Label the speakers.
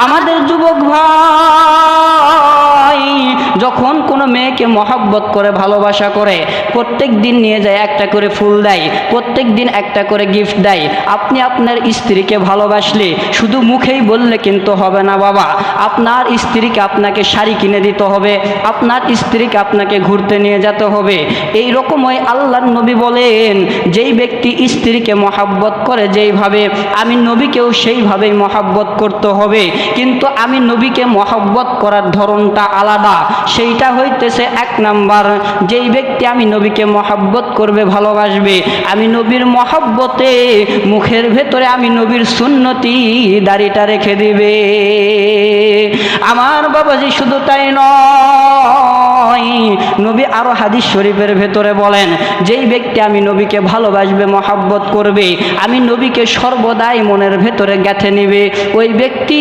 Speaker 1: আমাদের যুবক ভাই যখন কোনো মেয়েকে মহব্বত করে ভালোবাসা করে প্রত্যেক দিন নিয়ে যায় একটা করে ফুল দেয়, প্রত্যেক দিন একটা করে গিফট দেয়। আপনি আপনার স্ত্রীকে ভালোবাসলে শুধু মুখেই বললে কিন্তু হবে না বাবা। আপনার স্ত্রীকে আপনাকে শাড়ি কিনে দিতে হবে, আপনার স্ত্রীকে আপনাকে ঘুরতে নিয়ে যেতে হবে। এই রকমই আল্লাহর নবী বলেন, যেই ব্যক্তি স্ত্রীকে মহব্বত করে যেইভাবে, আমি নবীকেও সেইভাবেই মহব্বত করতে হবে। কিন্তু আমি নবীকে মহব্বত করার ধরনটা আলাদা। সেইটা হইতেছে এক নাম্বার, যেই ব্যক্তি আমি নবীকে মহব্বত করবে ভালোবাসবে, আমি নবীর মহব্বতে মুখের ভেতরে আমি নবীর সুন্নতি দাড়িটা রেখে দিবে। আমার বাবাজি শুধু তাই নয়, নবী আরো হাদিস শরীফের ভেতরে বলেন, যেই ব্যক্তি আমি নবীকে ভালোবাসবে মহব্বত করবে, আমি নবীকে সর্বদাই মনের ভেতরে গেঁথে নিবে, ওই ব্যক্তি